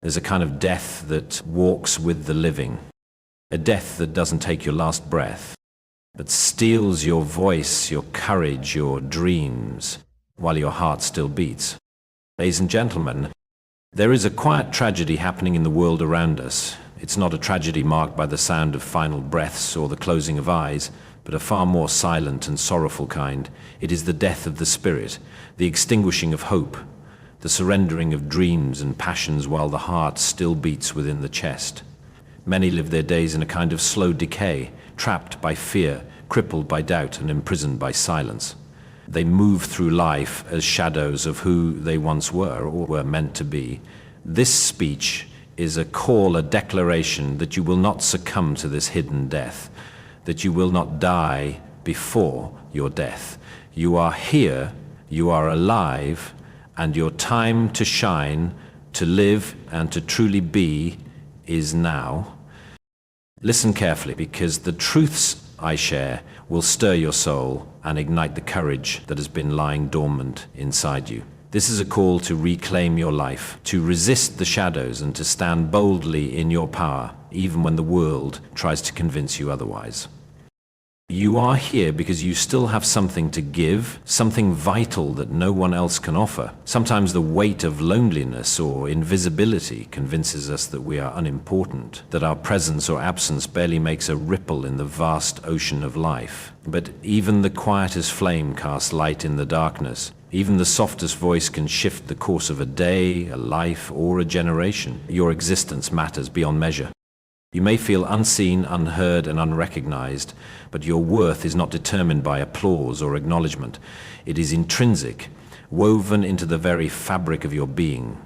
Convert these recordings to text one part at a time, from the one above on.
There's a kind of death that walks with the living, a death that doesn't take your last breath, but steals your voice, your courage, your dreams, while your heart still beats. Ladies and gentlemen, there is a quiet tragedy happening in the world around us. It's not a tragedy marked by the sound of final breaths or the closing of eyes, but a far more silent and sorrowful kind. It is the death of the spirit, the extinguishing of hope, the surrendering of dreams and passions while the heart still beats within the chest. Many live their days in a kind of slow decay, trapped by fear, crippled by doubt, and imprisoned by silence. They move through life as shadows of who they once were or were meant to be. This speech is a call, a declaration that you will not succumb to this hidden death, that you will not die before your death. You are here, you are alive, and your time to shine, to live, and to truly be is now. Listen carefully, because the truths I share will stir your soul and ignite the courage that has been lying dormant inside you. This is a call to reclaim your life, to resist the shadows and to stand boldly in your power, even when the world tries to convince you otherwise. You are here because you still have something to give, something vital that no one else can offer. Sometimes the weight of loneliness or invisibility convinces us that we are unimportant, that our presence or absence barely makes a ripple in the vast ocean of life. But even the quietest flame casts light in the darkness. Even the softest voice can shift the course of a day, a life, or a generation. Your existence matters beyond measure. You may feel unseen, unheard, and unrecognized, but your worth is not determined by applause or acknowledgement. It is intrinsic, woven into the very fabric of your being.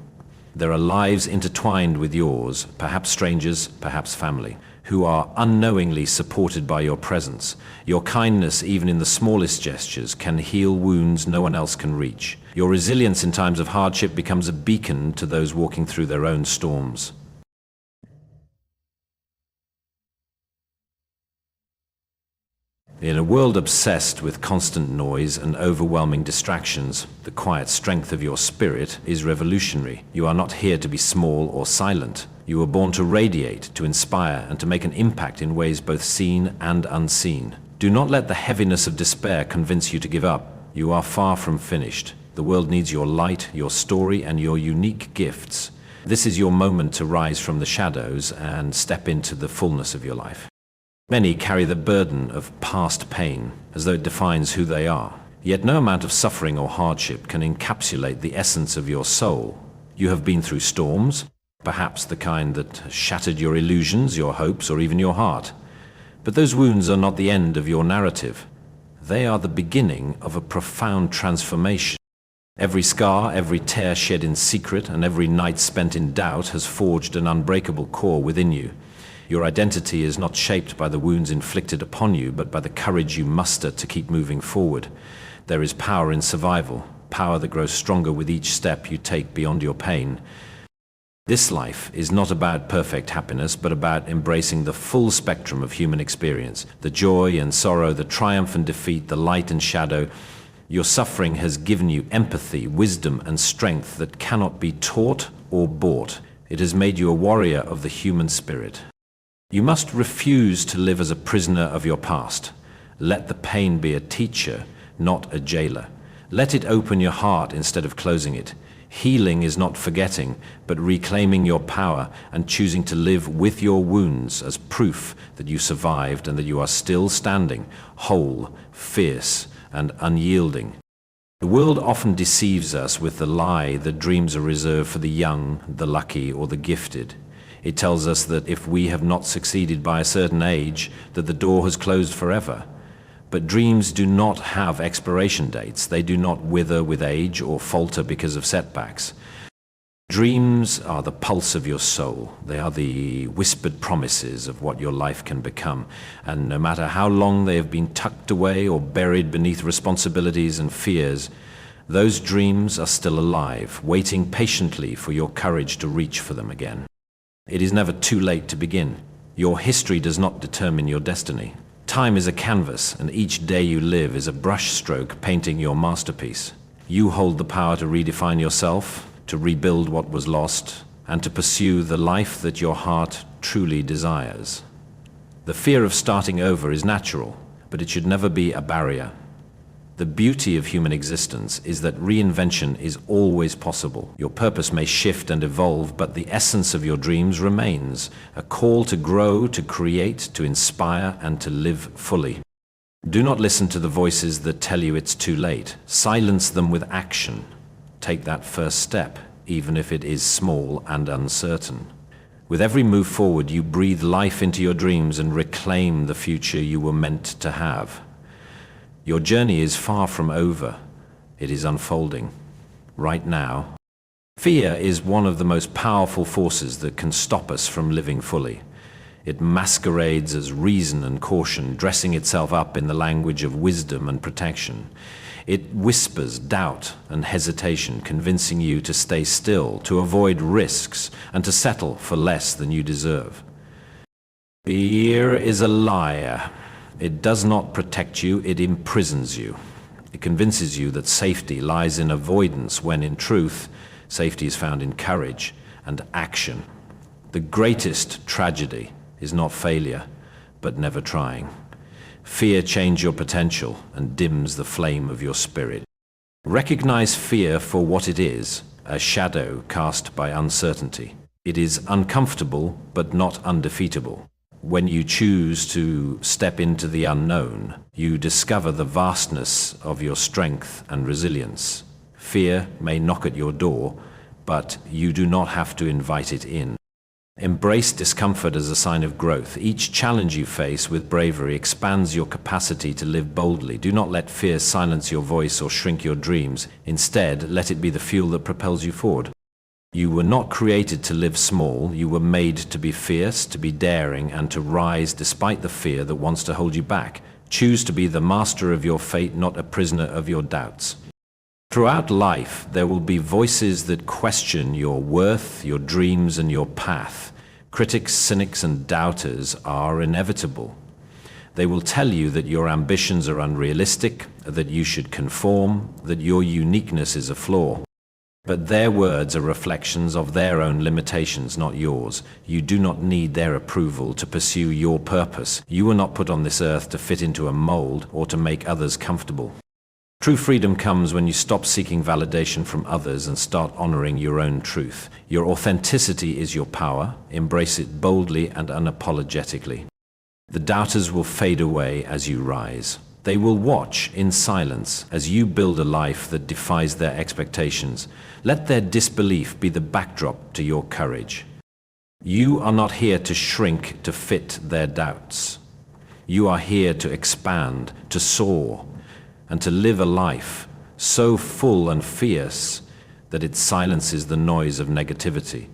There are lives intertwined with yours, perhaps strangers, perhaps family, who are unknowingly supported by your presence. Your kindness, even in the smallest gestures, can heal wounds no one else can reach. Your resilience in times of hardship becomes a beacon to those walking through their own storms. In a world obsessed with constant noise and overwhelming distractions, the quiet strength of your spirit is revolutionary. You are not here to be small or silent. You were born to radiate, to inspire, and to make an impact in ways both seen and unseen. Do not let the heaviness of despair convince you to give up. You are far from finished. The world needs your light, your story, and your unique gifts. This is your moment to rise from the shadows and step into the fullness of your life. Many carry the burden of past pain as though it defines who they are. Yet no amount of suffering or hardship can encapsulate the essence of your soul. You have been through storms, perhaps the kind that shattered your illusions, your hopes, or even your heart. But those wounds are not the end of your narrative. They are the beginning of a profound transformation. Every scar, every tear shed in secret, and every night spent in doubt has forged an unbreakable core within you. Your identity is not shaped by the wounds inflicted upon you, but by the courage you muster to keep moving forward. There is power in survival, power that grows stronger with each step you take beyond your pain. This life is not about perfect happiness, but about embracing the full spectrum of human experience, the joy and sorrow, the triumph and defeat, the light and shadow. Your suffering has given you empathy, wisdom, and strength that cannot be taught or bought. It has made you a warrior of the human spirit. You must refuse to live as a prisoner of your past. Let the pain be a teacher, not a jailer. Let it open your heart instead of closing it. Healing is not forgetting, but reclaiming your power and choosing to live with your wounds as proof that you survived and that you are still standing, whole, fierce, and unyielding. The world often deceives us with the lie that dreams are reserved for the young, the lucky, or the gifted. It tells us that if we have not succeeded by a certain age, that the door has closed forever. But dreams do not have expiration dates. They do not wither with age or falter because of setbacks. Dreams are the pulse of your soul. They are the whispered promises of what your life can become. And no matter how long they have been tucked away or buried beneath responsibilities and fears, those dreams are still alive, waiting patiently for your courage to reach for them again. It is never too late to begin. Your history does not determine your destiny. Time is a canvas, and each day you live is a brushstroke painting your masterpiece. You hold the power to redefine yourself, to rebuild what was lost, and to pursue the life that your heart truly desires. The fear of starting over is natural, but it should never be a barrier. The beauty of human existence is that reinvention is always possible. Your purpose may shift and evolve, but the essence of your dreams remains, a call to grow, to create, to inspire, and to live fully. Do not listen to the voices that tell you it's too late. Silence them with action. Take that first step, even if it is small and uncertain. With every move forward, you breathe life into your dreams and reclaim the future you were meant to have. Your journey is far from over. It is unfolding right now. Fear is one of the most powerful forces that can stop us from living fully. It masquerades as reason and caution, dressing itself up in the language of wisdom and protection. It whispers doubt and hesitation, convincing you to stay still, to avoid risks, and to settle for less than you deserve. Fear is a liar. It does not protect you, it imprisons you. It convinces you that safety lies in avoidance, when in truth, safety is found in courage and action. The greatest tragedy is not failure, but never trying. Fear changes your potential and dims the flame of your spirit. Recognize fear for what it is, a shadow cast by uncertainty. It is uncomfortable, but not undefeatable. When you choose to step into the unknown, you discover the vastness of your strength and resilience. Fear may knock at your door, but you do not have to invite it in. Embrace discomfort as a sign of growth. Each challenge you face with bravery expands your capacity to live boldly. Do not let fear silence your voice or shrink your dreams. Instead, let it be the fuel that propels you forward. You were not created to live small. You were made to be fierce, to be daring, and to rise despite the fear that wants to hold you back. Choose to be the master of your fate, not a prisoner of your doubts. Throughout life, there will be voices that question your worth, your dreams, and your path. Critics, cynics, and doubters are inevitable. They will tell you that your ambitions are unrealistic, that you should conform, that your uniqueness is a flaw. But their words are reflections of their own limitations, not yours. You do not need their approval to pursue your purpose. You were not put on this earth to fit into a mold or to make others comfortable. True freedom comes when you stop seeking validation from others and start honoring your own truth. Your authenticity is your power. Embrace it boldly and unapologetically. The doubters will fade away as you rise. They will watch in silence as you build a life that defies their expectations. Let their disbelief be the backdrop to your courage. You are not here to shrink to fit their doubts. You are here to expand, to soar, and to live a life so full and fierce that it silences the noise of negativity.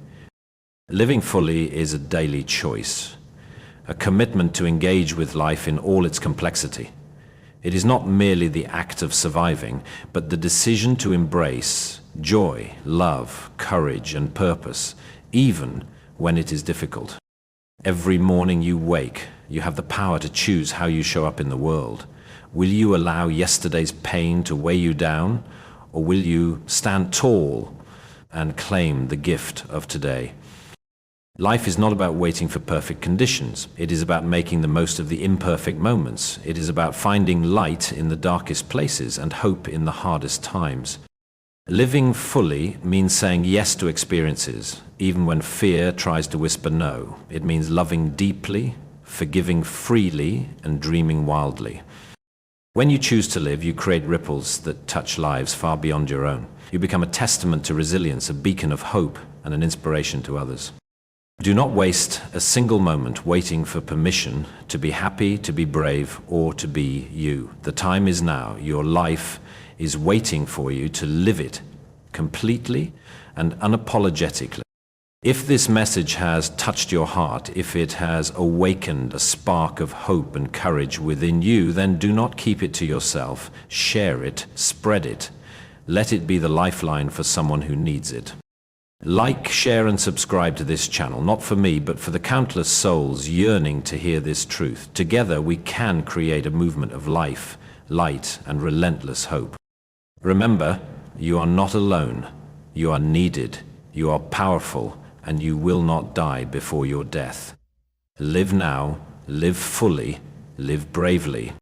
Living fully is a daily choice, a commitment to engage with life in all its complexity. It is not merely the act of surviving, but the decision to embrace joy, love, courage, and purpose, even when it is difficult. Every morning you wake, you have the power to choose how you show up in the world. Will you allow yesterday's pain to weigh you down, or will you stand tall and claim the gift of today? Life is not about waiting for perfect conditions. It is about making the most of the imperfect moments. It is about finding light in the darkest places and hope in the hardest times. Living fully means saying yes to experiences, even when fear tries to whisper no. It means loving deeply, forgiving freely, and dreaming wildly. When you choose to live, you create ripples that touch lives far beyond your own. You become a testament to resilience, a beacon of hope, and an inspiration to others. Do not waste a single moment waiting for permission to be happy, to be brave, or to be you. The time is now. Your life is waiting for you to live it completely and unapologetically. If this message has touched your heart, if it has awakened a spark of hope and courage within you, then do not keep it to yourself. Share it, spread it. Let it be the lifeline for someone who needs it. Like, share, and subscribe to this channel, not for me, but for the countless souls yearning to hear this truth. Together we can create a movement of life, light, and relentless hope. Remember, you are not alone. You are needed. You are powerful. and you will not die before your death. Live now, live fully, live bravely.